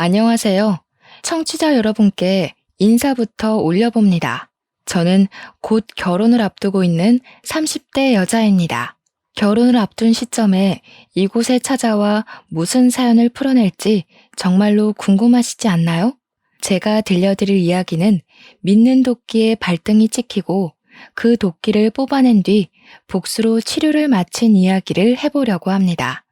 안녕하세요. 청취자 여러분께 인사부터 올려봅니다. 저는 곧 결혼을 앞두고 있는 30대 여자입니다. 결혼을 앞둔 시점에 이곳에 찾아와 무슨 사연을 풀어낼지 정말로 궁금하시지 않나요? 제가 들려드릴 이야기는 믿는 도끼에 발등이 찍히고 그 도끼를 뽑아낸 뒤 복수로 치료를 마친 이야기를 해보려고 합니다.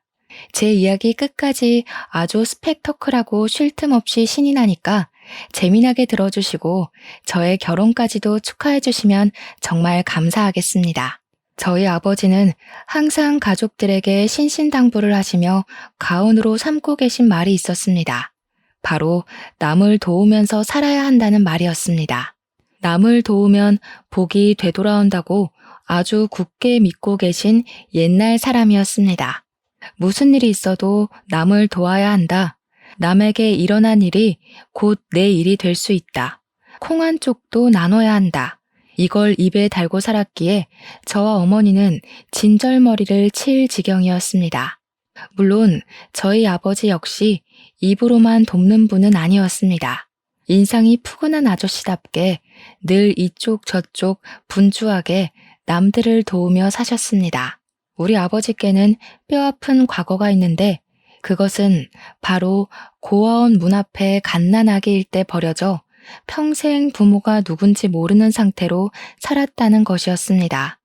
제 이야기 끝까지 아주 스펙터클하고 쉴 틈 없이 신이 나니까 재미나게 들어주시고 저의 결혼까지도 축하해 주시면 정말 감사하겠습니다. 저희 아버지는 항상 가족들에게 신신당부를 하시며 가훈으로 삼고 계신 말이 있었습니다. 바로 남을 도우면서 살아야 한다는 말이었습니다. 남을 도우면 복이 되돌아온다고 아주 굳게 믿고 계신 옛날 사람이었습니다. 무슨 일이 있어도 남을 도와야 한다. 남에게 일어난 일이 곧 내 일이 될 수 있다. 콩 한 쪽도 나눠야 한다. 이걸 입에 달고 살았기에 저와 어머니는 진절머리를 칠 지경이었습니다. 물론 저희 아버지 역시 입으로만 돕는 분은 아니었습니다. 인상이 푸근한 아저씨답게 늘 이쪽 저쪽 분주하게 남들을 도우며 사셨습니다. 우리 아버지께는 뼈아픈 과거가 있는데 그것은 바로 고아원 문 앞에 갓난아기 일 때 버려져 평생 부모가 누군지 모르는 상태로 살았다는 것이었습니다.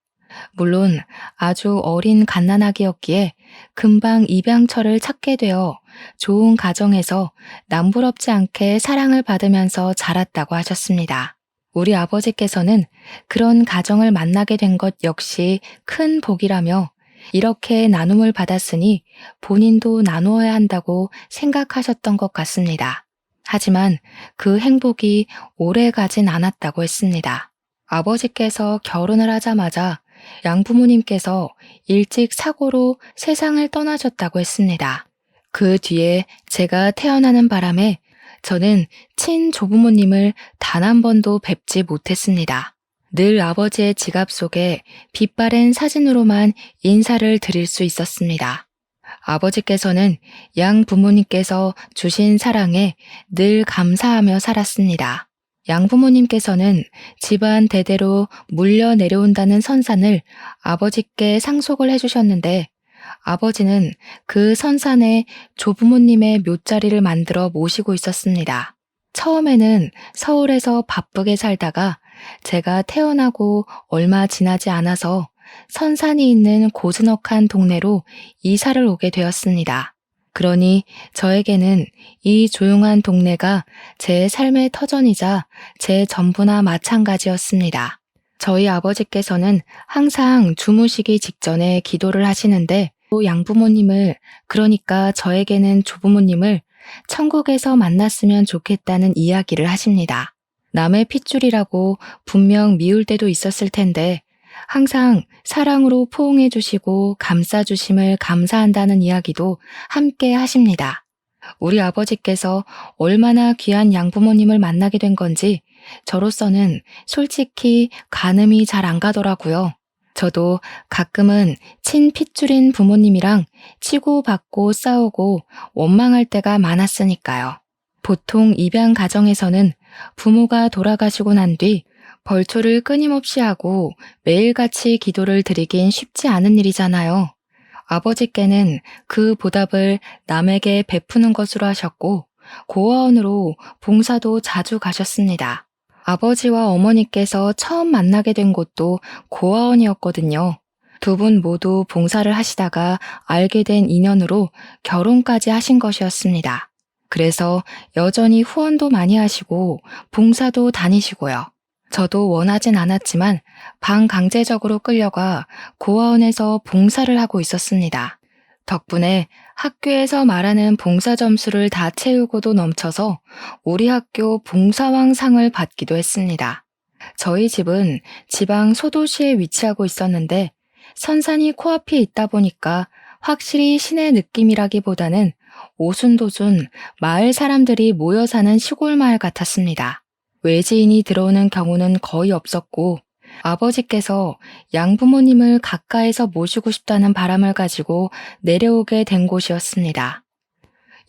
물론 아주 어린 갓난아기였기에 금방 입양처를 찾게 되어 좋은 가정에서 남부럽지 않게 사랑을 받으면서 자랐다고 하셨습니다. 우리 아버지께서는 그런 가정을 만나게 된 것 역시 큰 복이라며 이렇게 나눔을 받았으니 본인도 나누어야 한다고 생각하셨던 것 같습니다. 하지만 그 행복이 오래 가진 않았다고 했습니다. 아버지께서 결혼을 하자마자 양부모님께서 일찍 사고로 세상을 떠나셨다고 했습니다. 그 뒤에 제가 태어나는 바람에 저는 친조부모님을 단 한 번도 뵙지 못했습니다. 늘 아버지의 지갑 속에 빛바랜 사진으로만 인사를 드릴 수 있었습니다. 아버지께서는 양 부모님께서 주신 사랑에 늘 감사하며 살았습니다. 양부모님께서는 집안 대대로 물려 내려온다는 선산을 아버지께 상속을 해주셨는데 아버지는 그 선산에 조부모님의 묘자리를 만들어 모시고 있었습니다. 처음에는 서울에서 바쁘게 살다가 제가 태어나고 얼마 지나지 않아서 선산이 있는 고즈넉한 동네로 이사를 오게 되었습니다. 그러니 저에게는 이 조용한 동네가 제 삶의 터전이자 제 전부나 마찬가지였습니다. 저희 아버지께서는 항상 주무시기 직전에 기도를 하시는데 양부모님을, 그러니까 저에게는 조부모님을 천국에서 만났으면 좋겠다는 이야기를 하십니다. 남의 핏줄이라고 분명 미울 때도 있었을 텐데 항상 사랑으로 포옹해 주시고 감싸 주심을 감사한다는 이야기도 함께 하십니다. 우리 아버지께서 얼마나 귀한 양부모님을 만나게 된 건지 저로서는 솔직히 가늠이 잘 안 가더라고요. 저도 가끔은 친핏줄인 부모님이랑 치고받고 싸우고 원망할 때가 많았으니까요. 보통 입양 가정에서는 부모가 돌아가시고 난 뒤 벌초를 끊임없이 하고 매일같이 기도를 드리긴 쉽지 않은 일이잖아요. 아버지께는 그 보답을 남에게 베푸는 것으로 하셨고 고아원으로 봉사도 자주 가셨습니다. 아버지와 어머니께서 처음 만나게 된 곳도 고아원이었거든요. 두 분 모두 봉사를 하시다가 알게 된 인연으로 결혼까지 하신 것이었습니다. 그래서 여전히 후원도 많이 하시고 봉사도 다니시고요. 저도 원하진 않았지만 반강제적으로 끌려가 고아원에서 봉사를 하고 있었습니다. 덕분에 학교에서 말하는 봉사 점수를 다 채우고도 넘쳐서 우리 학교 봉사왕상을 받기도 했습니다. 저희 집은 지방 소도시에 위치하고 있었는데 선산이 코앞에 있다 보니까 확실히 시내 느낌이라기보다는 오순도순 마을 사람들이 모여 사는 시골 마을 같았습니다. 외지인이 들어오는 경우는 거의 없었고 아버지께서 양부모님을 가까이서 모시고 싶다는 바람을 가지고 내려오게 된 곳이었습니다.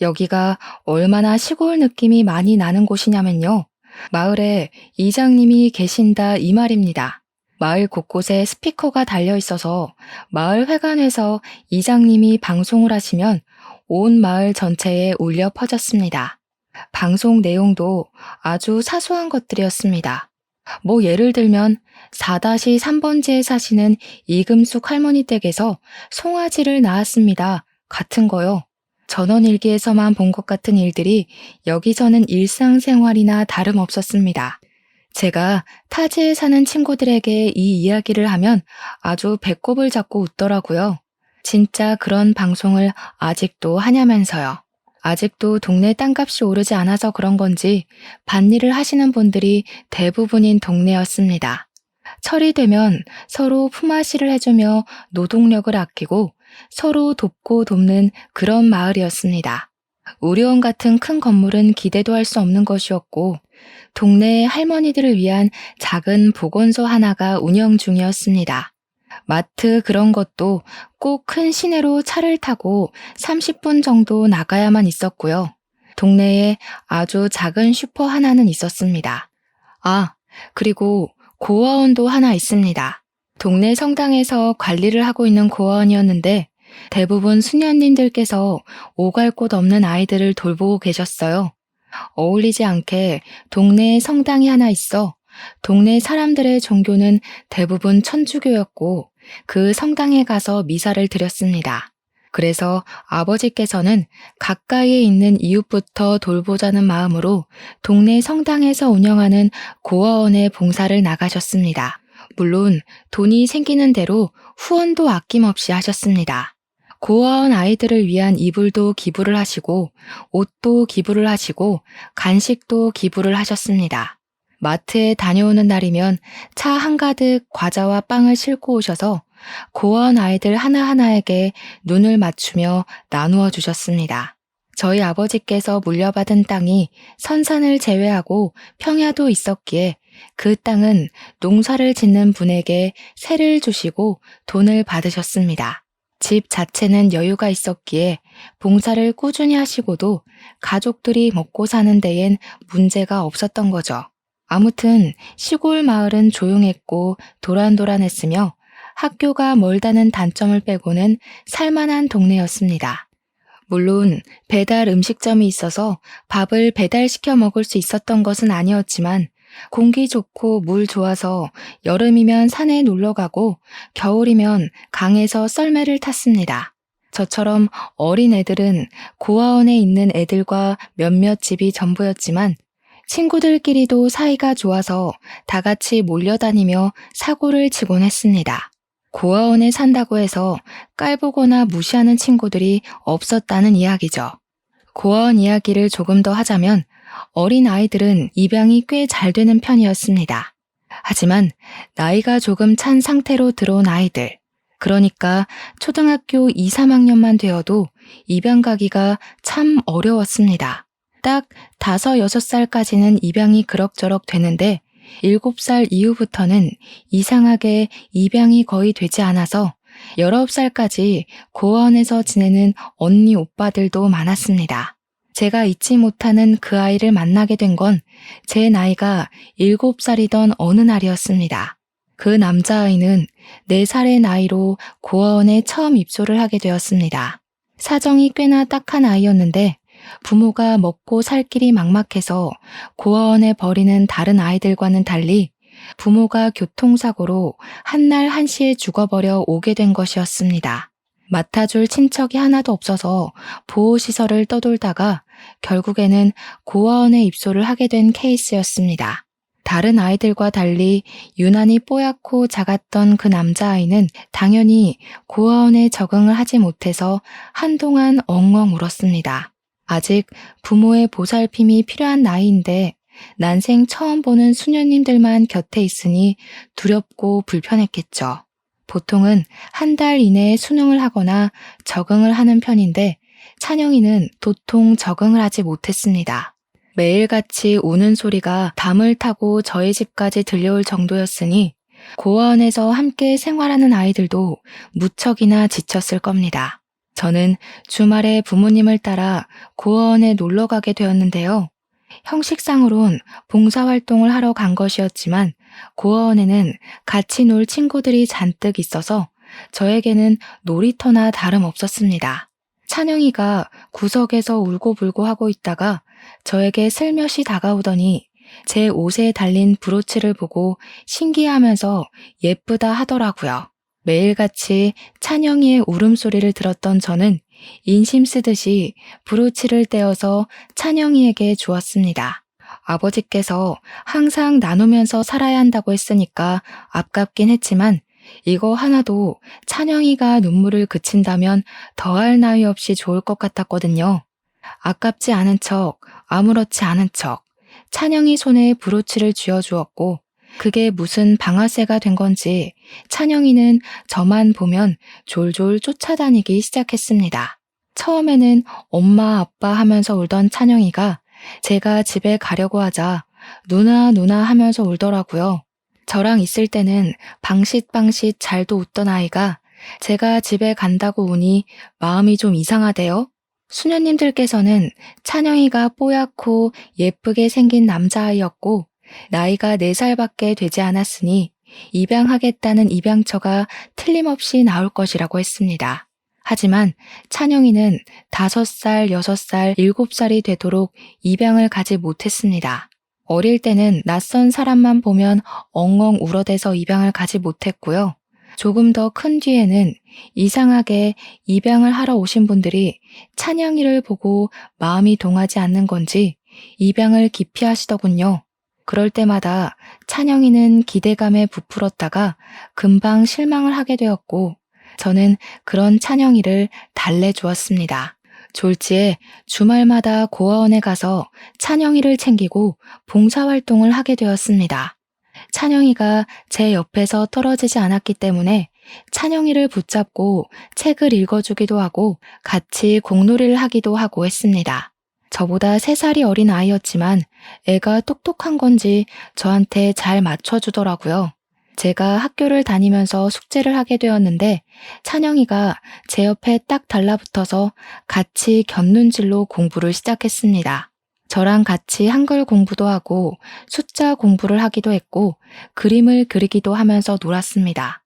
여기가 얼마나 시골 느낌이 많이 나는 곳이냐면요. 마을에 이장님이 계신다 이 말입니다. 마을 곳곳에 스피커가 달려 있어서 마을 회관에서 이장님이 방송을 하시면 온 마을 전체에 울려 퍼졌습니다. 방송 내용도 아주 사소한 것들이었습니다. 뭐 예를 들면 4-3번지에 사시는 이금숙 할머니 댁에서 송아지를 낳았습니다. 같은 거요. 전원일기에서만 본 것 같은 일들이 여기서는 일상생활이나 다름없었습니다. 제가 타지에 사는 친구들에게 이 이야기를 하면 아주 배꼽을 잡고 웃더라고요. 진짜 그런 방송을 아직도 하냐면서요. 아직도 동네 땅값이 오르지 않아서 그런 건지 밭일을 하시는 분들이 대부분인 동네였습니다. 철이 되면 서로 품앗이를 해주며 노동력을 아끼고 서로 돕고 돕는 그런 마을이었습니다. 우리원 같은 큰 건물은 기대도 할 수 없는 것이었고 동네의 할머니들을 위한 작은 보건소 하나가 운영 중이었습니다. 마트 그런 것도 꼭 큰 시내로 차를 타고 30분 정도 나가야만 있었고요. 동네에 아주 작은 슈퍼 하나는 있었습니다. 아, 그리고 고아원도 하나 있습니다. 동네 성당에서 관리를 하고 있는 고아원이었는데 대부분 수녀님들께서 오갈 곳 없는 아이들을 돌보고 계셨어요. 어울리지 않게 동네에 성당이 하나 있어 동네 사람들의 종교는 대부분 천주교였고 그 성당에 가서 미사를 드렸습니다. 그래서 아버지께서는 가까이에 있는 이웃부터 돌보자는 마음으로 동네 성당에서 운영하는 고아원에 봉사를 나가셨습니다. 물론 돈이 생기는 대로 후원도 아낌없이 하셨습니다. 고아원 아이들을 위한 이불도 기부를 하시고 옷도 기부를 하시고 간식도 기부를 하셨습니다. 마트에 다녀오는 날이면 차 한가득 과자와 빵을 싣고 오셔서 고아원 아이들 하나하나에게 눈을 맞추며 나누어 주셨습니다. 저희 아버지께서 물려받은 땅이 선산을 제외하고 평야도 있었기에 그 땅은 농사를 짓는 분에게 세를 주시고 돈을 받으셨습니다. 집 자체는 여유가 있었기에 봉사를 꾸준히 하시고도 가족들이 먹고 사는 데엔 문제가 없었던 거죠. 아무튼 시골 마을은 조용했고 도란도란했으며 학교가 멀다는 단점을 빼고는 살만한 동네였습니다. 물론 배달 음식점이 있어서 밥을 배달시켜 먹을 수 있었던 것은 아니었지만 공기 좋고 물 좋아서 여름이면 산에 놀러 가고 겨울이면 강에서 썰매를 탔습니다. 저처럼 어린 애들은 고아원에 있는 애들과 몇몇 집이 전부였지만 친구들끼리도 사이가 좋아서 다 같이 몰려다니며 사고를 치곤 했습니다. 고아원에 산다고 해서 깔보거나 무시하는 친구들이 없었다는 이야기죠. 고아원 이야기를 조금 더 하자면 어린 아이들은 입양이 꽤 잘 되는 편이었습니다. 하지만 나이가 조금 찬 상태로 들어온 아이들, 그러니까 초등학교 2, 3학년만 되어도 입양 가기가 참 어려웠습니다. 딱 5, 6살까지는 입양이 그럭저럭 되는데 7살 이후부터는 이상하게 입양이 거의 되지 않아서 19살까지 고아원에서 지내는 언니 오빠들도 많았습니다. 제가 잊지 못하는 그 아이를 만나게 된 건 제 나이가 7살이던 어느 날이었습니다. 그 남자아이는 4살의 나이로 고아원에 처음 입소를 하게 되었습니다. 사정이 꽤나 딱한 아이였는데 부모가 먹고 살 길이 막막해서 고아원에 버리는 다른 아이들과는 달리 부모가 교통사고로 한날 한시에 죽어버려 오게 된 것이었습니다. 맡아줄 친척이 하나도 없어서 보호시설을 떠돌다가 결국에는 고아원에 입소를 하게 된 케이스였습니다. 다른 아이들과 달리 유난히 뽀얗고 작았던 그 남자아이는 당연히 고아원에 적응을 하지 못해서 한동안 엉엉 울었습니다. 아직 부모의 보살핌이 필요한 나이인데 난생 처음 보는 수녀님들만 곁에 있으니 두렵고 불편했겠죠. 보통은 한 달 이내에 수능을 하거나 적응을 하는 편인데 찬영이는 도통 적응을 하지 못했습니다. 매일같이 우는 소리가 담을 타고 저희 집까지 들려올 정도였으니 고아원에서 함께 생활하는 아이들도 무척이나 지쳤을 겁니다. 저는 주말에 부모님을 따라 고아원에 놀러 가게 되었는데요. 형식상으론 봉사활동을 하러 간 것이었지만 고아원에는 같이 놀 친구들이 잔뜩 있어서 저에게는 놀이터나 다름없었습니다. 찬영이가 구석에서 울고불고 하고 있다가 저에게 슬며시 다가오더니 제 옷에 달린 브로치를 보고 신기해하면서 예쁘다 하더라고요. 매일같이 찬영이의 울음소리를 들었던 저는 인심 쓰듯이 브로치를 떼어서 찬영이에게 주었습니다. 아버지께서 항상 나누면서 살아야 한다고 했으니까 아깝긴 했지만 이거 하나도 찬영이가 눈물을 그친다면 더할 나위 없이 좋을 것 같았거든요. 아깝지 않은 척, 아무렇지 않은 척, 찬영이 손에 브로치를 쥐어주었고 그게 무슨 방아쇠가 된 건지 찬영이는 저만 보면 졸졸 쫓아다니기 시작했습니다. 처음에는 엄마 아빠 하면서 울던 찬영이가 제가 집에 가려고 하자 누나 누나 하면서 울더라고요. 저랑 있을 때는 방싯방싯 잘도 웃던 아이가 제가 집에 간다고 우니 마음이 좀 이상하대요. 수녀님들께서는 찬영이가 뽀얗고 예쁘게 생긴 남자아이였고 나이가 4살밖에 되지 않았으니 입양하겠다는 입양처가 틀림없이 나올 것이라고 했습니다. 하지만 찬영이는 5살, 6살, 7살이 되도록 입양을 가지 못했습니다. 어릴 때는 낯선 사람만 보면 엉엉 울어대서 입양을 가지 못했고요. 조금 더 큰 뒤에는 이상하게 입양을 하러 오신 분들이 찬영이를 보고 마음이 동하지 않는 건지 입양을 기피하시더군요. 그럴 때마다 찬영이는 기대감에 부풀었다가 금방 실망을 하게 되었고 저는 그런 찬영이를 달래주었습니다. 졸지에 주말마다 고아원에 가서 찬영이를 챙기고 봉사활동을 하게 되었습니다. 찬영이가 제 옆에서 떨어지지 않았기 때문에 찬영이를 붙잡고 책을 읽어주기도 하고 같이 공놀이를 하기도 하고 했습니다. 저보다 3살이 어린 아이였지만 애가 똑똑한 건지 저한테 잘 맞춰주더라고요. 제가 학교를 다니면서 숙제를 하게 되었는데 찬영이가 제 옆에 딱 달라붙어서 같이 곁눈질로 공부를 시작했습니다. 저랑 같이 한글 공부도 하고 숫자 공부를 하기도 했고 그림을 그리기도 하면서 놀았습니다.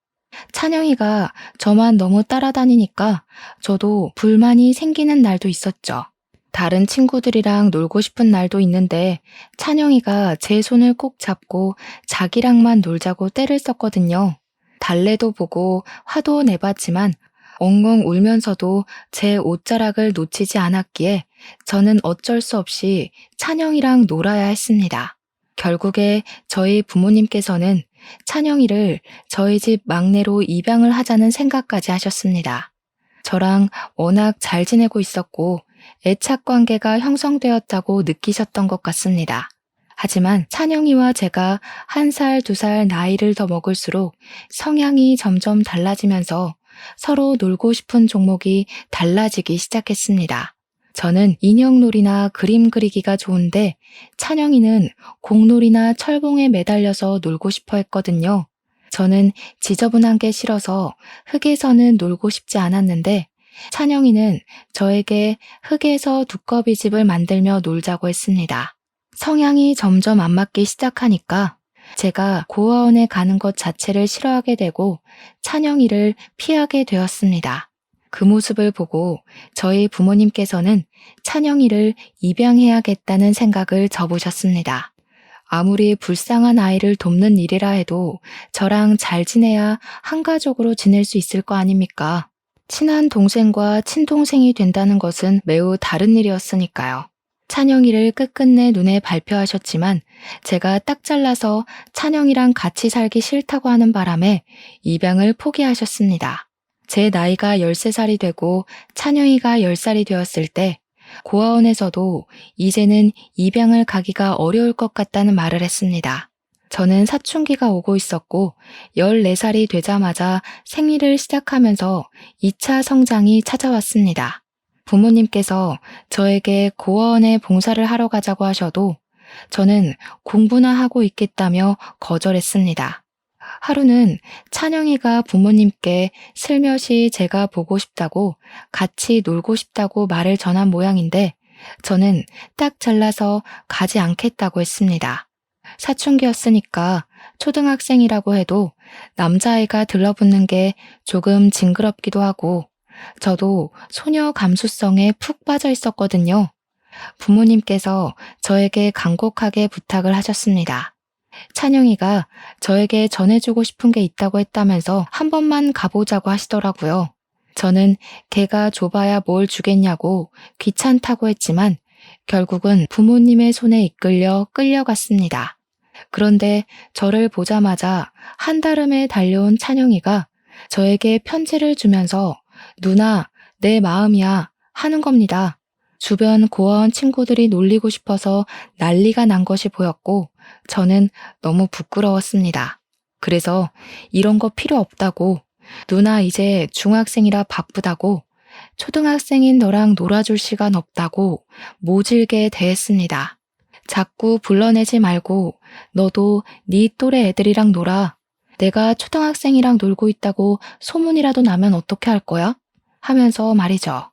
찬영이가 저만 너무 따라다니니까 저도 불만이 생기는 날도 있었죠. 다른 친구들이랑 놀고 싶은 날도 있는데 찬영이가 제 손을 꼭 잡고 자기랑만 놀자고 떼를 썼거든요. 달래도 보고 화도 내봤지만 엉엉 울면서도 제 옷자락을 놓치지 않았기에 저는 어쩔 수 없이 찬영이랑 놀아야 했습니다. 결국에 저희 부모님께서는 찬영이를 저희 집 막내로 입양을 하자는 생각까지 하셨습니다. 저랑 워낙 잘 지내고 있었고 애착 관계가 형성되었다고 느끼셨던 것 같습니다. 하지만 찬영이와 제가 1살, 2살 나이를 더 먹을수록 성향이 점점 달라지면서 서로 놀고 싶은 종목이 달라지기 시작했습니다. 저는 인형놀이나 그림 그리기가 좋은데 찬영이는 공놀이나 철봉에 매달려서 놀고 싶어 했거든요. 저는 지저분한 게 싫어서 흙에서는 놀고 싶지 않았는데 찬영이는 저에게 흙에서 두꺼비 집을 만들며 놀자고 했습니다. 성향이 점점 안 맞기 시작하니까 제가 고아원에 가는 것 자체를 싫어하게 되고 찬영이를 피하게 되었습니다. 그 모습을 보고 저희 부모님께서는 찬영이를 입양해야겠다는 생각을 접으셨습니다. 아무리 불쌍한 아이를 돕는 일이라 해도 저랑 잘 지내야 한가족으로 지낼 수 있을 거 아닙니까? 친한 동생과 친동생이 된다는 것은 매우 다른 일이었으니까요. 찬영이를 끝끝내 눈에 발표하셨지만 제가 딱 잘라서 찬영이랑 같이 살기 싫다고 하는 바람에 입양을 포기하셨습니다. 제 나이가 13살이 되고 찬영이가 10살이 되었을 때 고아원에서도 이제는 입양을 가기가 어려울 것 같다는 말을 했습니다. 저는 사춘기가 오고 있었고 14살이 되자마자 생리를 시작하면서 2차 성장이 찾아왔습니다. 부모님께서 저에게 고아원에 봉사를 하러 가자고 하셔도 저는 공부나 하고 있겠다며 거절했습니다. 하루는 찬영이가 부모님께 슬며시 제가 보고 싶다고 같이 놀고 싶다고 말을 전한 모양인데 저는 딱 잘라서 가지 않겠다고 했습니다. 사춘기였으니까 초등학생이라고 해도 남자아이가 들러붙는 게 조금 징그럽기도 하고 저도 소녀 감수성에 푹 빠져 있었거든요. 부모님께서 저에게 간곡하게 부탁을 하셨습니다. 찬영이가 저에게 전해주고 싶은 게 있다고 했다면서 한 번만 가보자고 하시더라고요. 저는 걔가 좁아야 뭘 주겠냐고 귀찮다고 했지만 결국은 부모님의 손에 이끌려 끌려갔습니다. 그런데 저를 보자마자 한달음에 달려온 찬영이가 저에게 편지를 주면서 누나, 내 마음이야 하는 겁니다. 주변 고아원 친구들이 놀리고 싶어서 난리가 난 것이 보였고 저는 너무 부끄러웠습니다. 그래서 이런 거 필요 없다고, 누나 이제 중학생이라 바쁘다고, 초등학생인 너랑 놀아줄 시간 없다고 모질게 대했습니다. 자꾸 불러내지 말고 너도 네 또래 애들이랑 놀아. 내가 초등학생이랑 놀고 있다고 소문이라도 나면 어떻게 할 거야? 하면서 말이죠.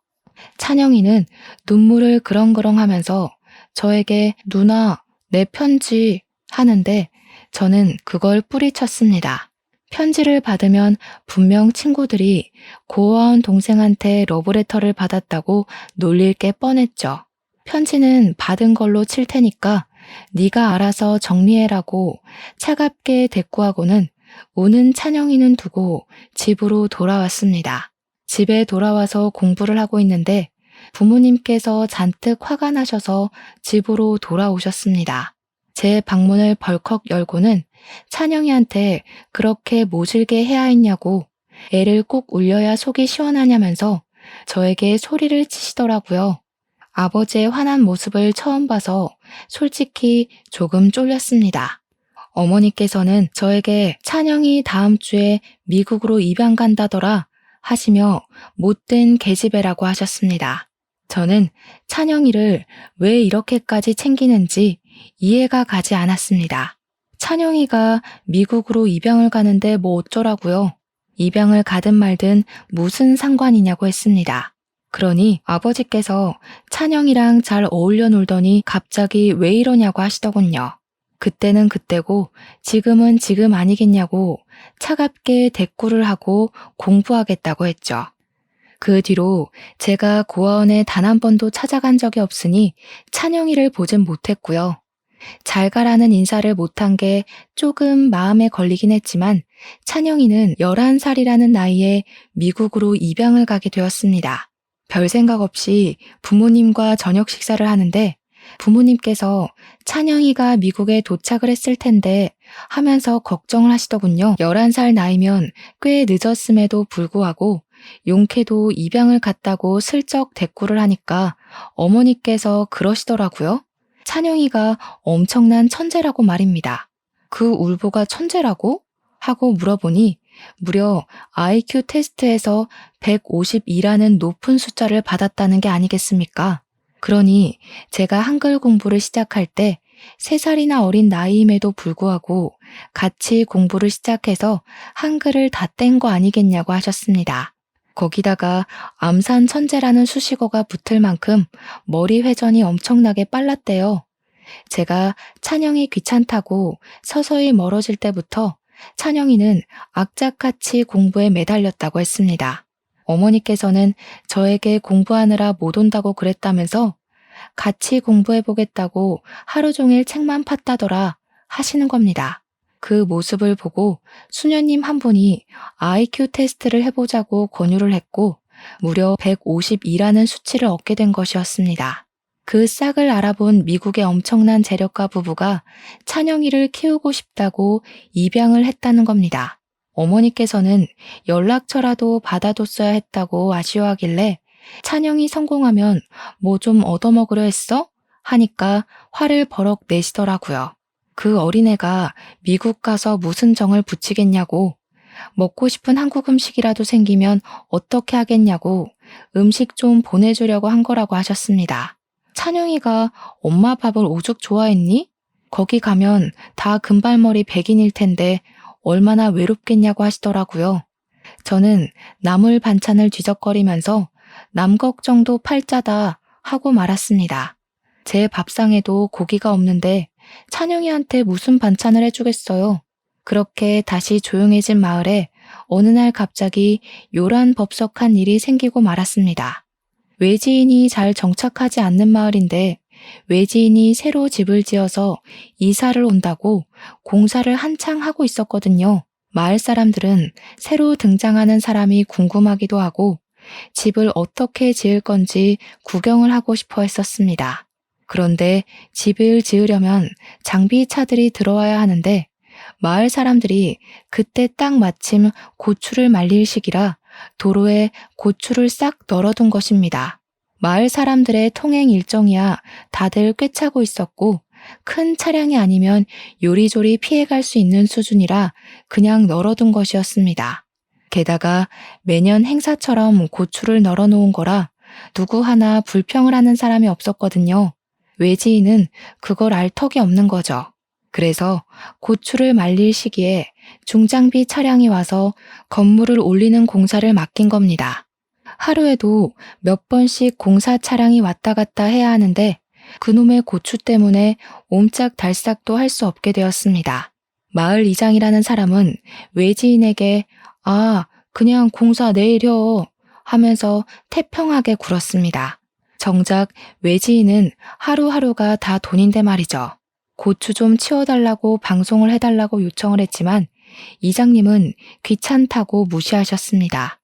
찬영이는 눈물을 그렁그렁 하면서 저에게 누나, 내 편지 하는데 저는 그걸 뿌리쳤습니다. 편지를 받으면 분명 친구들이 고아원 동생한테 러브레터를 받았다고 놀릴 게 뻔했죠. 편지는 받은 걸로 칠 테니까 네가 알아서 정리해라고 차갑게 대꾸하고는 우는 찬영이는 두고 집으로 돌아왔습니다. 집에 돌아와서 공부를 하고 있는데 부모님께서 잔뜩 화가 나셔서 집으로 돌아오셨습니다. 제 방문을 벌컥 열고는 찬영이한테 그렇게 모질게 해야 했냐고, 애를 꼭 울려야 속이 시원하냐면서 저에게 소리를 치시더라고요. 아버지의 화난 모습을 처음 봐서 솔직히 조금 쫄렸습니다. 어머니께서는 저에게 찬영이 다음 주에 미국으로 입양 간다더라 하시며 못된 계집애라고 하셨습니다. 저는 찬영이를 왜 이렇게까지 챙기는지 이해가 가지 않았습니다. 찬영이가 미국으로 입양을 가는데 뭐 어쩌라고요? 입양을 가든 말든 무슨 상관이냐고 했습니다. 그러니 아버지께서 찬영이랑 잘 어울려 놀더니 갑자기 왜 이러냐고 하시더군요. 그때는 그때고 지금은 지금 아니겠냐고 차갑게 대꾸를 하고 공부하겠다고 했죠. 그 뒤로 제가 고아원에 단 한 번도 찾아간 적이 없으니 찬영이를 보진 못했고요. 잘 가라는 인사를 못한 게 조금 마음에 걸리긴 했지만 찬영이는 11살이라는 나이에 미국으로 입양을 가게 되었습니다. 별 생각 없이 부모님과 저녁 식사를 하는데 부모님께서 찬영이가 미국에 도착을 했을 텐데 하면서 걱정을 하시더군요. 11살 나이면 꽤 늦었음에도 불구하고 용케도 입양을 갔다고 슬쩍 대꾸를 하니까 어머니께서 그러시더라고요. 찬영이가 엄청난 천재라고 말입니다. 그 울보가 천재라고? 하고 물어보니 무려 IQ 테스트에서 152라는 높은 숫자를 받았다는 게 아니겠습니까? 그러니 제가 한글 공부를 시작할 때 3살이나 어린 나이임에도 불구하고 같이 공부를 시작해서 한글을 다 뗀 거 아니겠냐고 하셨습니다. 거기다가 암산 천재라는 수식어가 붙을 만큼 머리 회전이 엄청나게 빨랐대요. 제가 찬영이 귀찮다고 서서히 멀어질 때부터 찬영이는 악착같이 공부에 매달렸다고 했습니다. 어머니께서는 저에게 공부하느라 못 온다고 그랬다면서 같이 공부해보겠다고 하루 종일 책만 팠다더라 하시는 겁니다. 그 모습을 보고 수녀님 한 분이 IQ 테스트를 해보자고 권유를 했고 무려 152라는 수치를 얻게 된 것이었습니다. 그 싹을 알아본 미국의 엄청난 재력가 부부가 찬영이를 키우고 싶다고 입양을 했다는 겁니다. 어머니께서는 연락처라도 받아뒀어야 했다고 아쉬워하길래 찬영이 성공하면 뭐 좀 얻어먹으려 했어? 하니까 화를 버럭 내시더라고요. 그 어린애가 미국 가서 무슨 정을 붙이겠냐고, 먹고 싶은 한국 음식이라도 생기면 어떻게 하겠냐고 음식 좀 보내주려고 한 거라고 하셨습니다. 찬영이가 엄마 밥을 오죽 좋아했니? 거기 가면 다 금발머리 백인일 텐데 얼마나 외롭겠냐고 하시더라고요. 저는 나물 반찬을 뒤적거리면서 남 걱정도 팔자다 하고 말았습니다. 제 밥상에도 고기가 없는데 찬영이한테 무슨 반찬을 해주겠어요. 그렇게 다시 조용해진 마을에 어느 날 갑자기 요란법석한 일이 생기고 말았습니다. 외지인이 잘 정착하지 않는 마을인데 외지인이 새로 집을 지어서 이사를 온다고 공사를 한창 하고 있었거든요. 마을 사람들은 새로 등장하는 사람이 궁금하기도 하고 집을 어떻게 지을 건지 구경을 하고 싶어 했었습니다. 그런데 집을 지으려면 장비차들이 들어와야 하는데 마을 사람들이 그때 딱 마침 고추를 말릴 시기라 도로에 고추를 싹 널어둔 것입니다. 마을 사람들의 통행 일정이야 다들 꿰차고 있었고 큰 차량이 아니면 요리조리 피해갈 수 있는 수준이라 그냥 널어둔 것이었습니다. 게다가 매년 행사처럼 고추를 널어놓은 거라 누구 하나 불평을 하는 사람이 없었거든요. 외지인은 그걸 알 턱이 없는 거죠. 그래서 고추를 말릴 시기에 중장비 차량이 와서 건물을 올리는 공사를 맡긴 겁니다. 하루에도 몇 번씩 공사 차량이 왔다 갔다 해야 하는데 그놈의 고추 때문에 옴짝달싹도 할 수 없게 되었습니다. 마을 이장이라는 사람은 외지인에게 그냥 공사 내일요 하면서 태평하게 굴었습니다. 정작 외지인은 하루하루가 다 돈인데 말이죠. 고추 좀 치워달라고 방송을 해달라고 요청을 했지만 이장님은 귀찮다고 무시하셨습니다.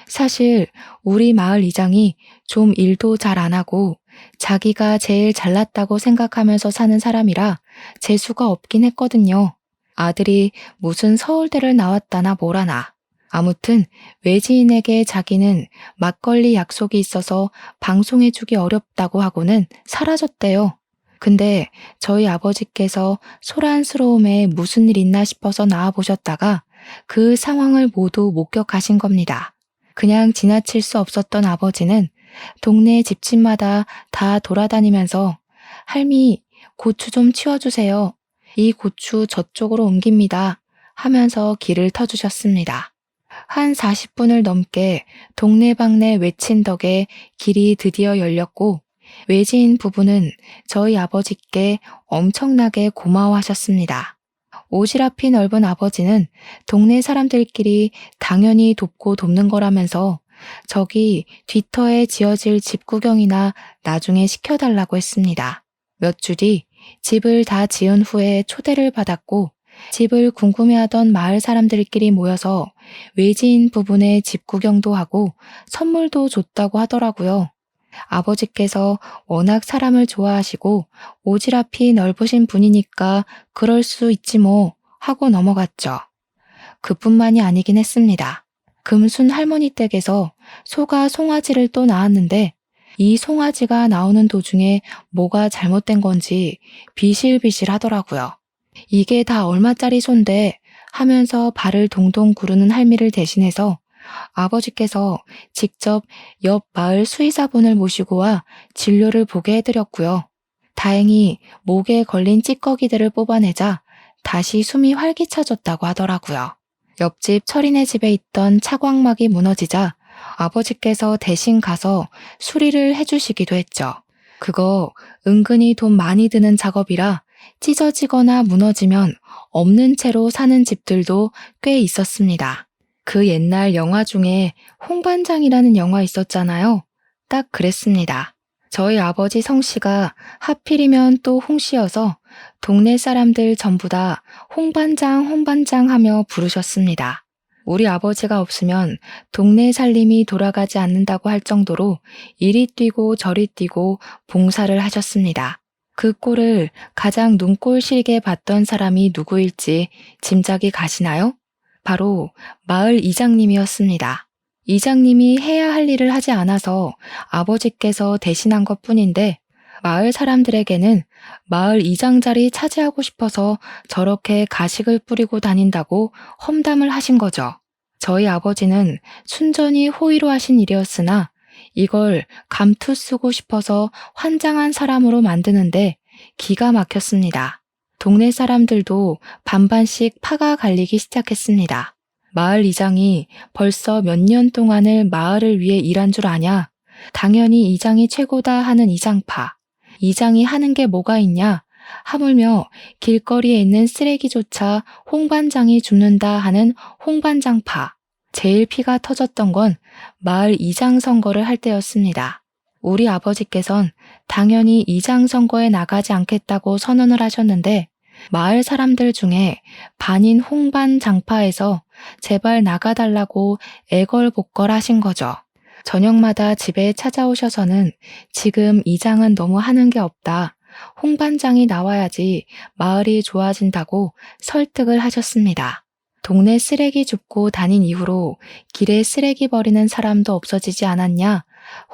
사실 우리 마을 이장이 좀 일도 잘 안 하고 자기가 제일 잘났다고 생각하면서 사는 사람이라 재수가 없긴 했거든요. 아들이 무슨 서울대를 나왔다나 뭐라나. 아무튼 외지인에게 자기는 막걸리 약속이 있어서 방송해주기 어렵다고 하고는 사라졌대요. 근데 저희 아버지께서 소란스러움에 무슨 일 있나 싶어서 나와보셨다가 그 상황을 모두 목격하신 겁니다. 그냥 지나칠 수 없었던 아버지는 동네 집집마다 다 돌아다니면서 할미, 고추 좀 치워주세요. 이 고추 저쪽으로 옮깁니다. 하면서 길을 터주셨습니다. 한 40분을 넘게 동네방네 외친 덕에 길이 드디어 열렸고 외지인 부부는 저희 아버지께 엄청나게 고마워하셨습니다. 오지랖이 넓은 아버지는 동네 사람들끼리 당연히 돕고 돕는 거라면서 저기 뒤터에 지어질 집 구경이나 나중에 시켜달라고 했습니다. 몇 주 뒤 집을 다 지은 후에 초대를 받았고 집을 궁금해하던 마을 사람들끼리 모여서 외지인 부분의 집 구경도 하고 선물도 줬다고 하더라고요. 아버지께서 워낙 사람을 좋아하시고 오지랖이 넓으신 분이니까 그럴 수 있지 뭐 하고 넘어갔죠. 그뿐만이 아니긴 했습니다. 금순 할머니 댁에서 소가 송아지를 또 낳았는데 이 송아지가 나오는 도중에 뭐가 잘못된 건지 비실비실 하더라고요. 이게 다 얼마짜리 소인데 하면서 발을 동동 구르는 할미를 대신해서 아버지께서 직접 옆 마을 수의사분을 모시고 와 진료를 보게 해드렸고요. 다행히 목에 걸린 찌꺼기들을 뽑아내자 다시 숨이 활기차졌다고 하더라고요. 옆집 철이네 집에 있던 차광막이 무너지자 아버지께서 대신 가서 수리를 해주시기도 했죠. 그거 은근히 돈 많이 드는 작업이라 찢어지거나 무너지면 없는 채로 사는 집들도 꽤 있었습니다. 그 옛날 영화 중에 홍반장이라는 영화 있었잖아요. 딱 그랬습니다. 저희 아버지 성씨가 하필이면 또 홍씨여서 동네 사람들 전부 다 홍반장 홍반장 하며 부르셨습니다. 우리 아버지가 없으면 동네 살림이 돌아가지 않는다고 할 정도로 이리 뛰고 저리 뛰고 봉사를 하셨습니다. 그 꼴을 가장 눈꼴 시리게 봤던 사람이 누구일지 짐작이 가시나요? 바로 마을 이장님이었습니다. 이장님이 해야 할 일을 하지 않아서 아버지께서 대신한 것뿐인데 마을 사람들에게는 마을 이장 자리 차지하고 싶어서 저렇게 가식을 뿌리고 다닌다고 험담을 하신 거죠. 저희 아버지는 순전히 호의로 하신 일이었으나 이걸 감투 쓰고 싶어서 환장한 사람으로 만드는데 기가 막혔습니다. 동네 사람들도 반반씩 파가 갈리기 시작했습니다. 마을 이장이 벌써 몇 년 동안을 마을을 위해 일한 줄 아냐? 당연히 이장이 최고다 하는 이장파. 이장이 하는 게 뭐가 있냐? 하물며 길거리에 있는 쓰레기조차 홍반장이 줍는다 하는 홍반장파. 제일 피가 터졌던 건 마을 이장 선거를 할 때였습니다. 우리 아버지께선 당연히 이장 선거에 나가지 않겠다고 선언을 하셨는데 마을 사람들 중에 반인 홍반장파에서 제발 나가달라고 애걸복걸 하신 거죠. 저녁마다 집에 찾아오셔서는 지금 이장은 너무 하는 게 없다. 홍반장이 나와야지 마을이 좋아진다고 설득을 하셨습니다. 동네 쓰레기 줍고 다닌 이후로 길에 쓰레기 버리는 사람도 없어지지 않았냐?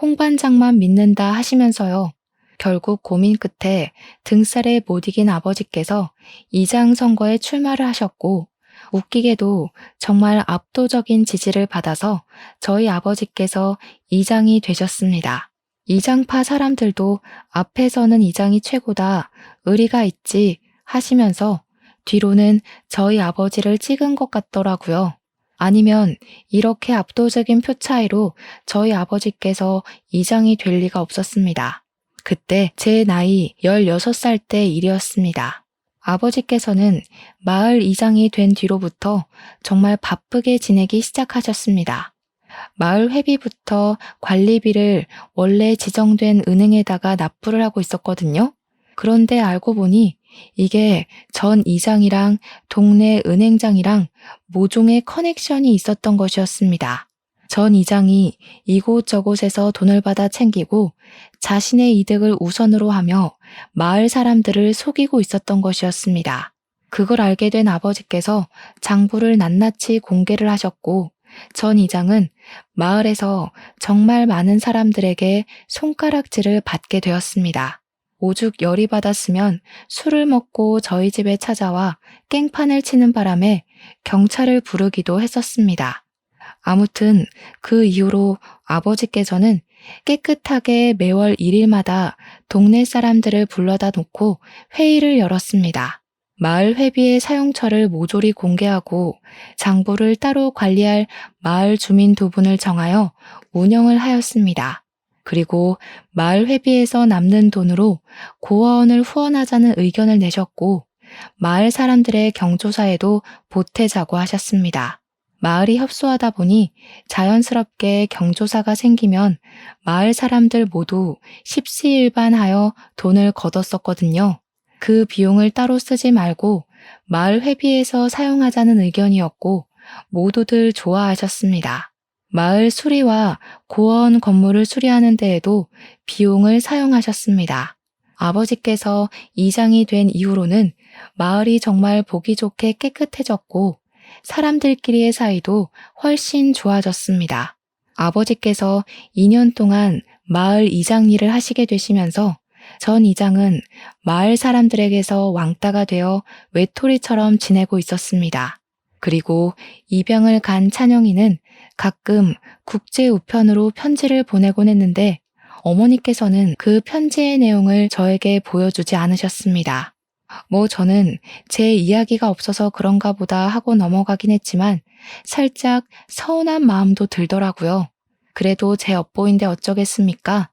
홍반장만 믿는다 하시면서요. 결국 고민 끝에 등살에 못 이긴 아버지께서 이장 선거에 출마를 하셨고 웃기게도 정말 압도적인 지지를 받아서 저희 아버지께서 이장이 되셨습니다. 이장파 사람들도 앞에서는 이장이 최고다, 의리가 있지 하시면서 뒤로는 저희 아버지를 찍은 것 같더라고요. 아니면 이렇게 압도적인 표 차이로 저희 아버지께서 이장이 될 리가 없었습니다. 그때 제 나이 16살 때 일이었습니다. 아버지께서는 마을 이장이 된 뒤로부터 정말 바쁘게 지내기 시작하셨습니다. 마을 회비부터 관리비를 원래 지정된 은행에다가 납부를 하고 있었거든요. 그런데 알고 보니 이게 전 이장이랑 동네 은행장이랑 모종의 커넥션이 있었던 것이었습니다. 전 이장이 이곳저곳에서 돈을 받아 챙기고 자신의 이득을 우선으로 하며 마을 사람들을 속이고 있었던 것이었습니다. 그걸 알게 된 아버지께서 장부를 낱낱이 공개를 하셨고 전 이장은 마을에서 정말 많은 사람들에게 손가락질을 받게 되었습니다. 오죽 열이 받았으면 술을 먹고 저희 집에 찾아와 깽판을 치는 바람에 경찰을 부르기도 했었습니다. 아무튼 그 이후로 아버지께서는 깨끗하게 매월 1일마다 동네 사람들을 불러다 놓고 회의를 열었습니다. 마을 회비의 사용처를 모조리 공개하고 장부를 따로 관리할 마을 주민 2분을 정하여 운영을 하였습니다. 그리고 마을 회비에서 남는 돈으로 고아원을 후원하자는 의견을 내셨고 마을 사람들의 경조사에도 보태자고 하셨습니다. 마을이 협소하다 보니 자연스럽게 경조사가 생기면 마을 사람들 모두 십시일반하여 돈을 걷었었거든요. 그 비용을 따로 쓰지 말고 마을 회비에서 사용하자는 의견이었고 모두들 좋아하셨습니다. 마을 수리와 고아원 건물을 수리하는 데에도 비용을 사용하셨습니다. 아버지께서 이장이 된 이후로는 마을이 정말 보기 좋게 깨끗해졌고 사람들끼리의 사이도 훨씬 좋아졌습니다. 아버지께서 2년 동안 마을 이장 일을 하시게 되시면서 전 이장은 마을 사람들에게서 왕따가 되어 외톨이처럼 지내고 있었습니다. 그리고 입양을 간 찬영이는 가끔 국제 우편으로 편지를 보내곤 했는데 어머니께서는 그 편지의 내용을 저에게 보여주지 않으셨습니다. 저는 제 이야기가 없어서 그런가 보다 하고 넘어가긴 했지만 살짝 서운한 마음도 들더라고요. 그래도 제 업보인데 어쩌겠습니까?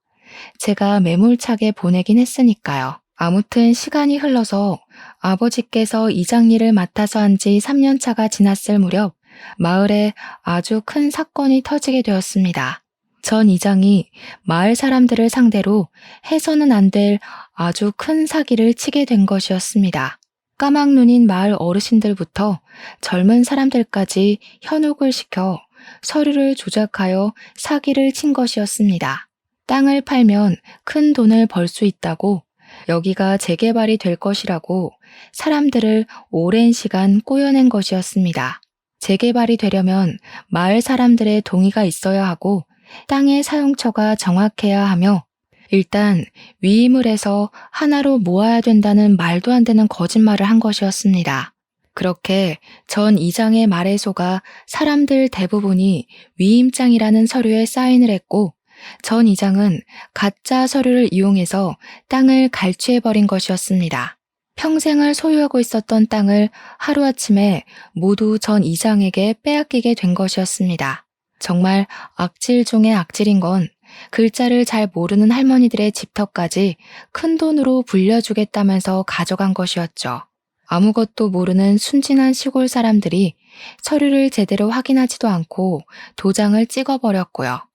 제가 매몰차게 보내긴 했으니까요. 아무튼 시간이 흘러서 아버지께서 이장 일을 맡아서 한 지 3년 차가 지났을 무렵 마을에 아주 큰 사건이 터지게 되었습니다. 전 이장이 마을 사람들을 상대로 해서는 안 될 아주 큰 사기를 치게 된 것이었습니다. 까막눈인 마을 어르신들부터 젊은 사람들까지 현혹을 시켜 서류를 조작하여 사기를 친 것이었습니다. 땅을 팔면 큰 돈을 벌 수 있다고 여기가 재개발이 될 것이라고 사람들을 오랜 시간 꼬여낸 것이었습니다. 재개발이 되려면 마을 사람들의 동의가 있어야 하고 땅의 사용처가 정확해야 하며 일단 위임을 해서 하나로 모아야 된다는 말도 안 되는 거짓말을 한 것이었습니다. 그렇게 전 이장의 말에 속아 사람들 대부분이 위임장이라는 서류에 사인을 했고 전 이장은 가짜 서류를 이용해서 땅을 갈취해버린 것이었습니다. 평생을 소유하고 있었던 땅을 하루아침에 모두 전 이장에게 빼앗기게 된 것이었습니다. 정말 악질 중의 악질인 건 글자를 잘 모르는 할머니들의 집터까지 큰 돈으로 불려주겠다면서 가져간 것이었죠. 아무것도 모르는 순진한 시골 사람들이 서류를 제대로 확인하지도 않고 도장을 찍어버렸고요.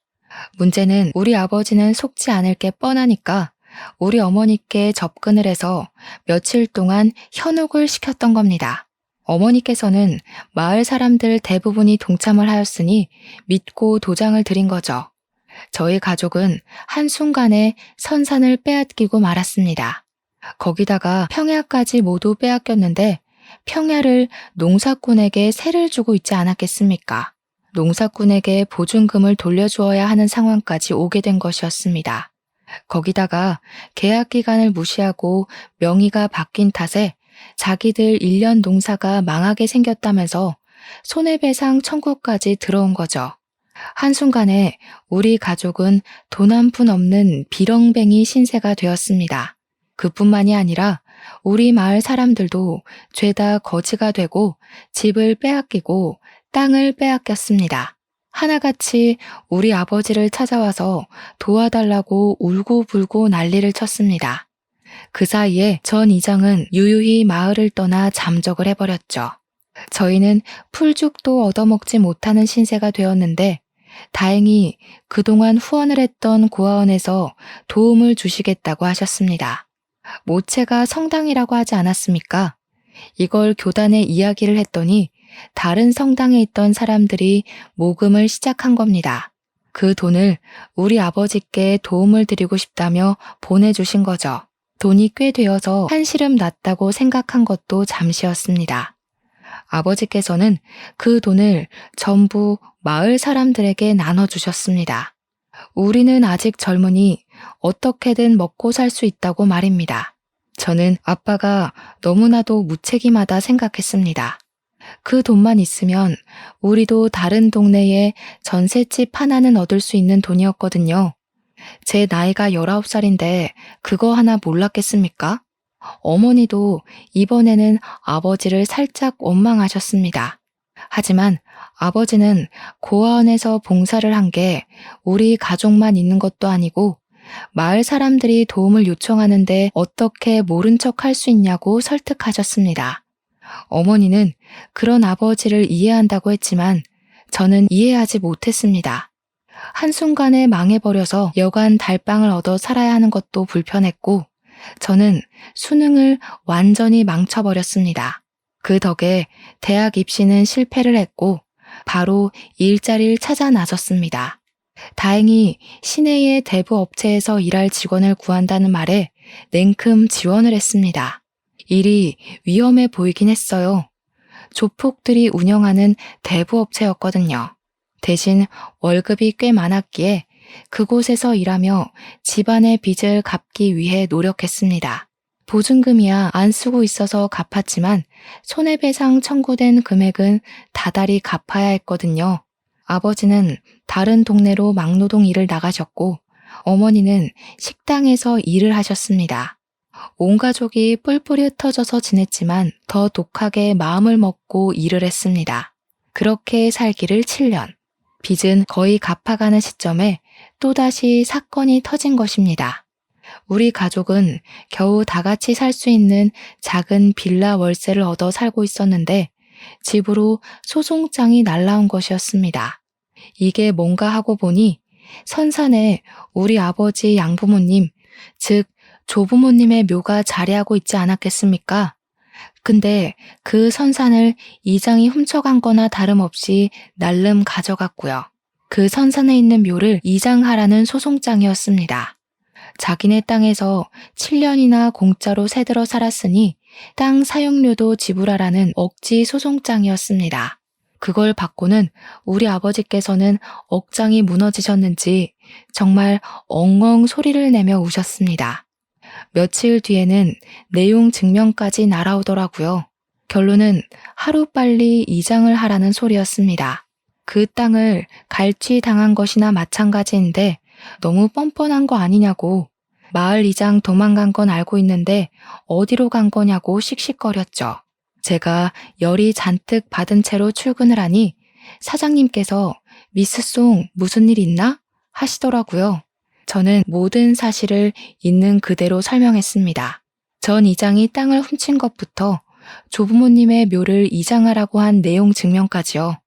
문제는 우리 아버지는 속지 않을 게 뻔하니까 우리 어머니께 접근을 해서 며칠 동안 현혹을 시켰던 겁니다. 어머니께서는 마을 사람들 대부분이 동참을 하였으니 믿고 도장을 드린 거죠. 저희 가족은 한순간에 선산을 빼앗기고 말았습니다. 거기다가 평야까지 모두 빼앗겼는데 평야를 농사꾼에게 세를 주고 있지 않았겠습니까? 농사꾼에게 보증금을 돌려주어야 하는 상황까지 오게 된 것이었습니다. 거기다가 계약 기간을 무시하고 명의가 바뀐 탓에 자기들 1년 농사가 망하게 생겼다면서 손해배상 청구까지 들어온 거죠. 한순간에 우리 가족은 돈 한 푼 없는 비렁뱅이 신세가 되었습니다. 그뿐만이 아니라 우리 마을 사람들도 죄다 거지가 되고 집을 빼앗기고 땅을 빼앗겼습니다. 하나같이 우리 아버지를 찾아와서 도와달라고 울고불고 난리를 쳤습니다. 그 사이에 전 이장은 유유히 마을을 떠나 잠적을 해버렸죠. 저희는 풀죽도 얻어먹지 못하는 신세가 되었는데 다행히 그동안 후원을 했던 고아원에서 도움을 주시겠다고 하셨습니다. 모체가 성당이라고 하지 않았습니까? 이걸 교단에 이야기를 했더니 다른 성당에 있던 사람들이 모금을 시작한 겁니다. 그 돈을 우리 아버지께 도움을 드리고 싶다며 보내주신 거죠. 돈이 꽤 되어서 한시름 났다고 생각한 것도 잠시였습니다. 아버지께서는 그 돈을 전부 마을 사람들에게 나눠주셨습니다. 우리는 아직 젊으니 어떻게든 먹고 살 수 있다고 말입니다. 저는 아빠가 너무나도 무책임하다 생각했습니다. 그 돈만 있으면 우리도 다른 동네에 전셋집 하나는 얻을 수 있는 돈이었거든요. 제 나이가 19살인데 그거 하나 몰랐겠습니까? 어머니도 이번에는 아버지를 살짝 원망하셨습니다. 하지만 아버지는 고아원에서 봉사를 한 게 우리 가족만 있는 것도 아니고 마을 사람들이 도움을 요청하는데 어떻게 모른 척 할 수 있냐고 설득하셨습니다. 어머니는 그런 아버지를 이해한다고 했지만 저는 이해하지 못했습니다. 한순간에 망해버려서 여간 달빵을 얻어 살아야 하는 것도 불편했고 저는 수능을 완전히 망쳐버렸습니다. 그 덕에 대학 입시는 실패를 했고 바로 일자리를 찾아 나섰습니다. 다행히 시내의 대부 업체에서 일할 직원을 구한다는 말에 냉큼 지원을 했습니다. 일이 위험해 보이긴 했어요. 조폭들이 운영하는 대부 업체였거든요. 대신 월급이 꽤 많았기에 그곳에서 일하며 집안의 빚을 갚기 위해 노력했습니다. 보증금이야 안 쓰고 있어서 갚았지만 손해배상 청구된 금액은 다달이 갚아야 했거든요. 아버지는 다른 동네로 막노동 일을 나가셨고 어머니는 식당에서 일을 하셨습니다. 온 가족이 뿔뿔이 흩어져서 지냈지만 더 독하게 마음을 먹고 일을 했습니다. 그렇게 살기를 7년. 빚은 거의 갚아가는 시점에 또다시 사건이 터진 것입니다. 우리 가족은 겨우 다 같이 살 수 있는 작은 빌라 월세를 얻어 살고 있었는데 집으로 소송장이 날라온 것이었습니다. 이게 뭔가 하고 보니 선산에 우리 아버지 양부모님, 즉 조부모님의 묘가 자리하고 있지 않았겠습니까? 근데 그 선산을 이장이 훔쳐간 거나 다름없이 날름 가져갔고요. 그 선산에 있는 묘를 이장하라는 소송장이었습니다. 자기네 땅에서 7년이나 공짜로 새들어 살았으니 땅 사용료도 지불하라는 억지 소송장이었습니다. 그걸 받고는 우리 아버지께서는 억장이 무너지셨는지 정말 엉엉 소리를 내며 우셨습니다. 며칠 뒤에는 내용 증명까지 날아오더라고요. 결론은 하루빨리 이장을 하라는 소리였습니다. 그 땅을 갈취당한 것이나 마찬가지인데 너무 뻔뻔한 거 아니냐고. 마을 이장 도망간 건 알고 있는데 어디로 간 거냐고 씩씩거렸죠. 제가 열이 잔뜩 받은 채로 출근을 하니 사장님께서 미스 송 무슨 일 있나? 하시더라고요. 저는 모든 사실을 있는 그대로 설명했습니다. 전 이장이 땅을 훔친 것부터 조부모님의 묘를 이장하라고 한 내용 증명까지요.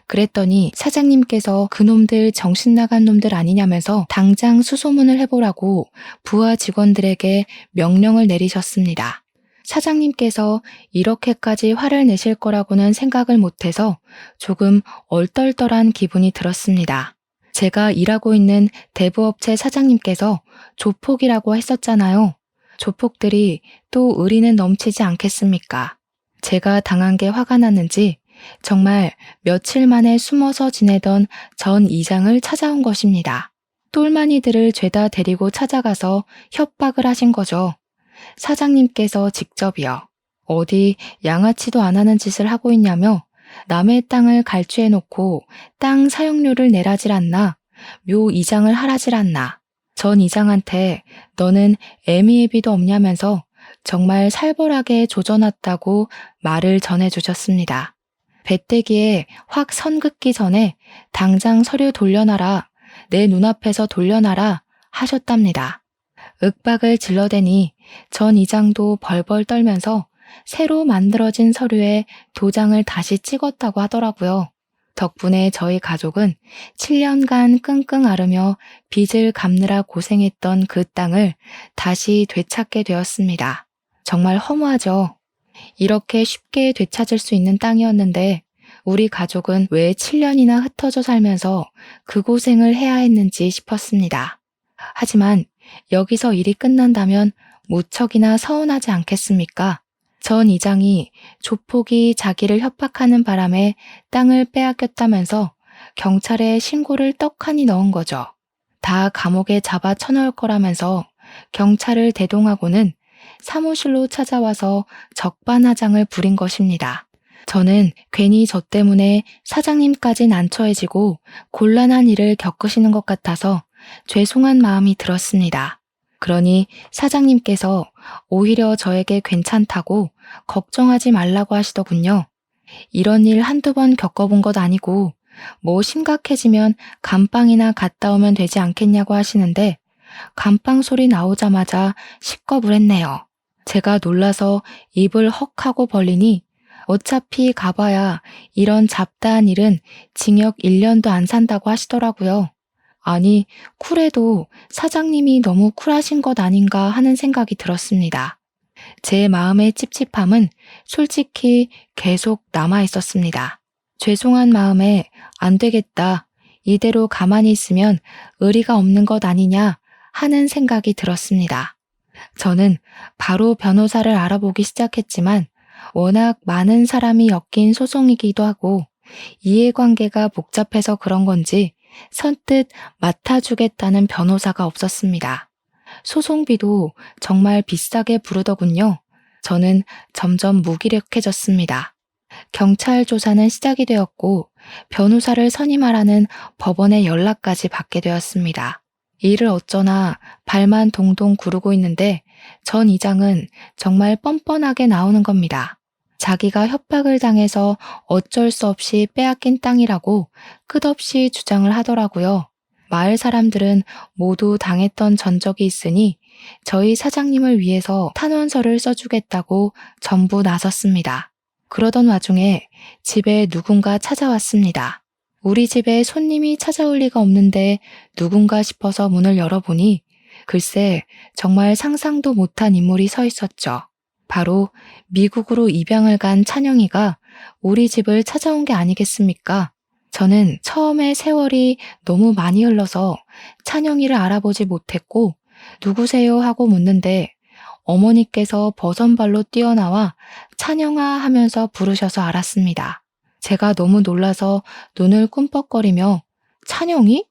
그랬더니 사장님께서 그놈들 정신 나간 놈들 아니냐면서 당장 수소문을 해보라고 부하 직원들에게 명령을 내리셨습니다. 사장님께서 이렇게까지 화를 내실 거라고는 생각을 못해서 조금 얼떨떨한 기분이 들었습니다. 제가 일하고 있는 대부업체 사장님께서 조폭이라고 했었잖아요. 조폭들이 또 의리는 넘치지 않겠습니까? 제가 당한 게 화가 났는지 정말 며칠 만에 숨어서 지내던 전 이장을 찾아온 것입니다. 똘마니들을 죄다 데리고 찾아가서 협박을 하신 거죠. 사장님께서 직접이요. 어디 양아치도 안 하는 짓을 하고 있냐며 남의 땅을 갈취해 놓고 땅 사용료를 내라질 않나, 묘 이장을 하라질 않나. 전 이장한테 너는 애미애비도 없냐면서 정말 살벌하게 조져놨다고 말을 전해주셨습니다. 배때기에 확 선 긋기 전에 당장 서류 돌려놔라, 내 눈앞에서 돌려놔라 하셨답니다. 윽박을 질러대니 전 이장도 벌벌 떨면서 새로 만들어진 서류에 도장을 다시 찍었다고 하더라고요. 덕분에 저희 가족은 7년간 끙끙 앓으며 빚을 갚느라 고생했던 그 땅을 다시 되찾게 되었습니다. 정말 허무하죠. 이렇게 쉽게 되찾을 수 있는 땅이었는데 우리 가족은 왜 7년이나 흩어져 살면서 그 고생을 해야 했는지 싶었습니다. 하지만 여기서 일이 끝난다면 무척이나 서운하지 않겠습니까? 전 이장이 조폭이 자기를 협박하는 바람에 땅을 빼앗겼다면서 경찰에 신고를 떡하니 넣은 거죠. 다 감옥에 잡아 쳐넣을 거라면서 경찰을 대동하고는 사무실로 찾아와서 적반하장을 부린 것입니다. 저는 괜히 저 때문에 사장님까지 난처해지고 곤란한 일을 겪으시는 것 같아서 죄송한 마음이 들었습니다. 그러니 사장님께서 오히려 저에게 괜찮다고 걱정하지 말라고 하시더군요. 이런 일 한두 번 겪어본 것 아니고 뭐 심각해지면 감방이나 갔다 오면 되지 않겠냐고 하시는데 감방 소리 나오자마자 식겁을 했네요. 제가 놀라서 입을 헉 하고 벌리니 어차피 가봐야 이런 잡다한 일은 징역 1년도 안 산다고 하시더라고요. 아니, 쿨해도 사장님이 너무 쿨하신 것 아닌가 하는 생각이 들었습니다. 제 마음의 찝찝함은 솔직히 계속 남아 있었습니다. 죄송한 마음에 안 되겠다. 이대로 가만히 있으면 의리가 없는 것 아니냐 하는 생각이 들었습니다. 저는 바로 변호사를 알아보기 시작했지만 워낙 많은 사람이 엮인 소송이기도 하고 이해관계가 복잡해서 그런 건지 선뜻 맡아주겠다는 변호사가 없었습니다. 소송비도 정말 비싸게 부르더군요. 저는 점점 무기력해졌습니다. 경찰 조사는 시작이 되었고 변호사를 선임하라는 법원의 연락까지 받게 되었습니다. 일을 어쩌나 발만 동동 구르고 있는데 전 이장은 정말 뻔뻔하게 나오는 겁니다. 자기가 협박을 당해서 어쩔 수 없이 빼앗긴 땅이라고 끝없이 주장을 하더라고요. 마을 사람들은 모두 당했던 전적이 있으니 저희 사장님을 위해서 탄원서를 써주겠다고 전부 나섰습니다. 그러던 와중에 집에 누군가 찾아왔습니다. 우리 집에 손님이 찾아올 리가 없는데 누군가 싶어서 문을 열어보니 글쎄 정말 상상도 못한 인물이 서 있었죠. 바로 미국으로 입양을 간 찬영이가 우리 집을 찾아온 게 아니겠습니까? 저는 처음에 세월이 너무 많이 흘러서 찬영이를 알아보지 못했고 누구세요 하고 묻는데 어머니께서 버선발로 뛰어나와 찬영아 하면서 부르셔서 알았습니다. 제가 너무 놀라서 눈을 꿈뻑거리며 찬영이?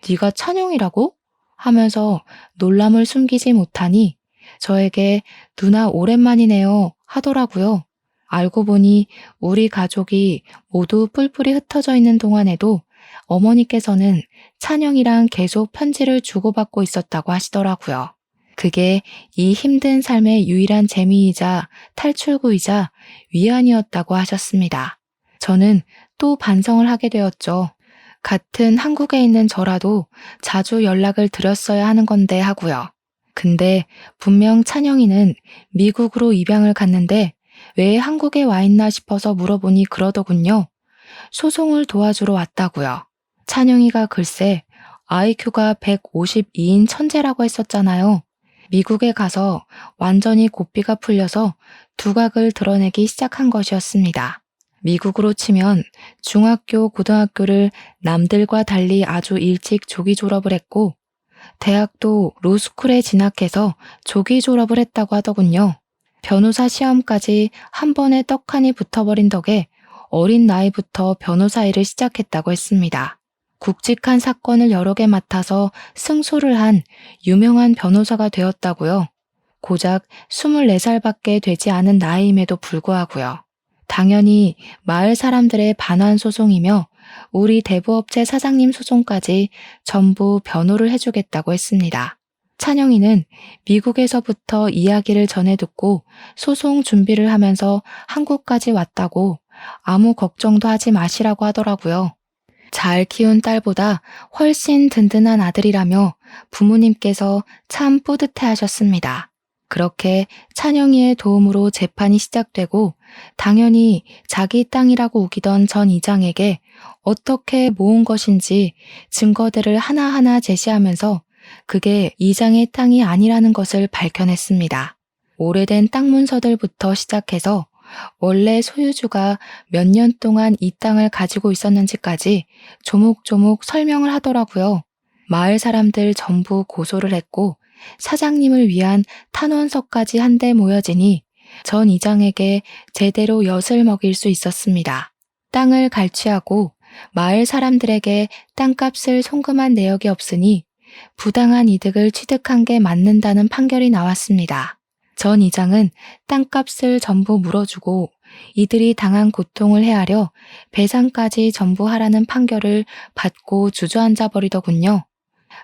네가 찬영이라고? 하면서 놀람을 숨기지 못하니 저에게 누나 오랜만이네요 하더라고요. 알고 보니 우리 가족이 모두 뿔뿔이 흩어져 있는 동안에도 어머니께서는 찬영이랑 계속 편지를 주고받고 있었다고 하시더라고요. 그게 이 힘든 삶의 유일한 재미이자 탈출구이자 위안이었다고 하셨습니다. 저는 또 반성을 하게 되었죠. 같은 한국에 있는 저라도 자주 연락을 드렸어야 하는 건데 하고요. 근데 분명 찬영이는 미국으로 입양을 갔는데 왜 한국에 와 있나 싶어서 물어보니 그러더군요. 소송을 도와주러 왔다고요. 찬영이가 글쎄 IQ가 152인 천재라고 했었잖아요. 미국에 가서 완전히 고삐가 풀려서 두각을 드러내기 시작한 것이었습니다. 미국으로 치면 중학교, 고등학교를 남들과 달리 아주 일찍 조기 졸업을 했고 대학도 로스쿨에 진학해서 조기 졸업을 했다고 하더군요. 변호사 시험까지 한 번에 떡하니 붙어버린 덕에 어린 나이부터 변호사 일을 시작했다고 했습니다. 굵직한 사건을 여러 개 맡아서 승소를 한 유명한 변호사가 되었다고요. 고작 24살밖에 되지 않은 나이임에도 불구하고요. 당연히 마을 사람들의 반환 소송이며 우리 대부업체 사장님 소송까지 전부 변호를 해주겠다고 했습니다. 찬영이는 미국에서부터 이야기를 전해 듣고 소송 준비를 하면서 한국까지 왔다고 아무 걱정도 하지 마시라고 하더라고요. 잘 키운 딸보다 훨씬 든든한 아들이라며 부모님께서 참 뿌듯해 하셨습니다. 그렇게 찬영이의 도움으로 재판이 시작되고 당연히 자기 땅이라고 우기던 전 이장에게 어떻게 모은 것인지 증거들을 하나하나 제시하면서 그게 이장의 땅이 아니라는 것을 밝혀냈습니다. 오래된 땅 문서들부터 시작해서 원래 소유주가 몇 년 동안 이 땅을 가지고 있었는지까지 조목조목 설명을 하더라고요. 마을 사람들 전부 고소를 했고 사장님을 위한 탄원서까지 한데 모여지니 전 이장에게 제대로 엿을 먹일 수 있었습니다. 땅을 갈취하고 마을 사람들에게 땅값을 송금한 내역이 없으니 부당한 이득을 취득한 게 맞는다는 판결이 나왔습니다. 전 이장은 땅값을 전부 물어주고 이들이 당한 고통을 헤아려 배상까지 전부 하라는 판결을 받고 주저앉아 버리더군요.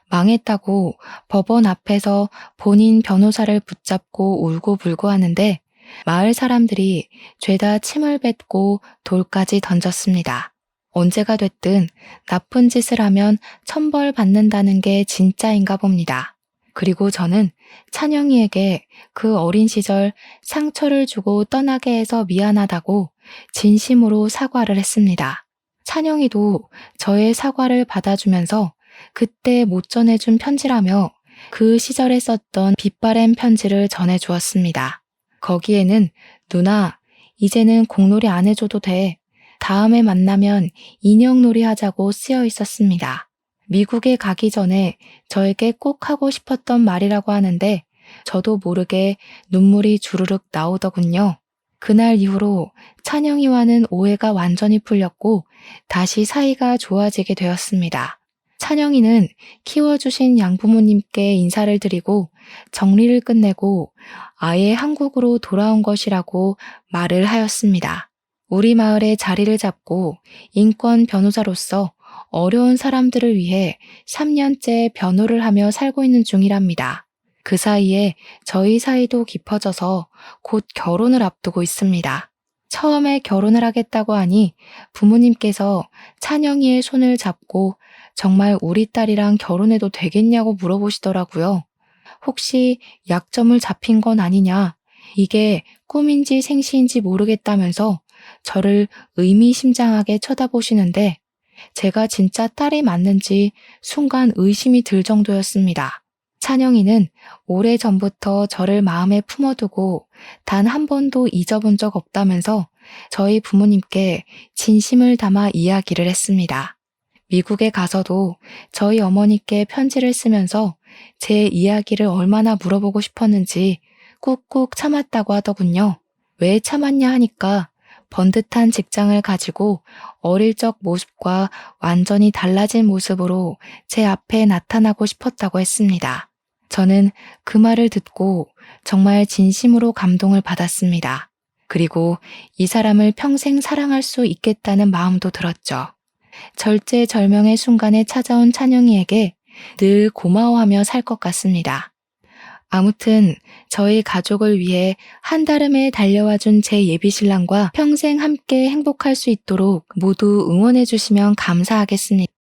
망했다고 법원 앞에서 본인 변호사를 붙잡고 울고불고 하는데 마을 사람들이 죄다 침을 뱉고 돌까지 던졌습니다. 언제가 됐든 나쁜 짓을 하면 천벌 받는다는 게 진짜인가 봅니다. 그리고 저는 찬영이에게 그 어린 시절 상처를 주고 떠나게 해서 미안하다고 진심으로 사과를 했습니다. 찬영이도 저의 사과를 받아주면서 그때 못 전해준 편지라며 그 시절에 썼던 빗바램 편지를 전해주었습니다. 거기에는 누나, 이제는 공놀이 안 해줘도 돼. 다음에 만나면 인형놀이 하자고 쓰여 있었습니다. 미국에 가기 전에 저에게 꼭 하고 싶었던 말이라고 하는데 저도 모르게 눈물이 주르륵 나오더군요. 그날 이후로 찬영이와는 오해가 완전히 풀렸고 다시 사이가 좋아지게 되었습니다. 찬영이는 키워주신 양부모님께 인사를 드리고 정리를 끝내고 아예 한국으로 돌아온 것이라고 말을 하였습니다. 우리 마을에 자리를 잡고 인권 변호사로서 어려운 사람들을 위해 3년째 변호를 하며 살고 있는 중이랍니다. 그 사이에 저희 사이도 깊어져서 곧 결혼을 앞두고 있습니다. 처음에 결혼을 하겠다고 하니 부모님께서 찬영이의 손을 잡고 정말 우리 딸이랑 결혼해도 되겠냐고 물어보시더라고요. 혹시 약점을 잡힌 건 아니냐, 이게 꿈인지 생시인지 모르겠다면서 저를 의미심장하게 쳐다보시는데 제가 진짜 딸이 맞는지 순간 의심이 들 정도였습니다. 찬영이는 오래전부터 저를 마음에 품어두고 단 한 번도 잊어본 적 없다면서 저희 부모님께 진심을 담아 이야기를 했습니다. 미국에 가서도 저희 어머니께 편지를 쓰면서 제 이야기를 얼마나 물어보고 싶었는지 꾹꾹 참았다고 하더군요. 왜 참았냐 하니까 번듯한 직장을 가지고 어릴 적 모습과 완전히 달라진 모습으로 제 앞에 나타나고 싶었다고 했습니다. 저는 그 말을 듣고 정말 진심으로 감동을 받았습니다. 그리고 이 사람을 평생 사랑할 수 있겠다는 마음도 들었죠. 절제절명의 순간에 찾아온 찬영이에게 늘 고마워하며 살 것 같습니다. 아무튼 저희 가족을 위해 한달음에 달려와 준 제 예비신랑과 평생 함께 행복할 수 있도록 모두 응원해 주시면 감사하겠습니다.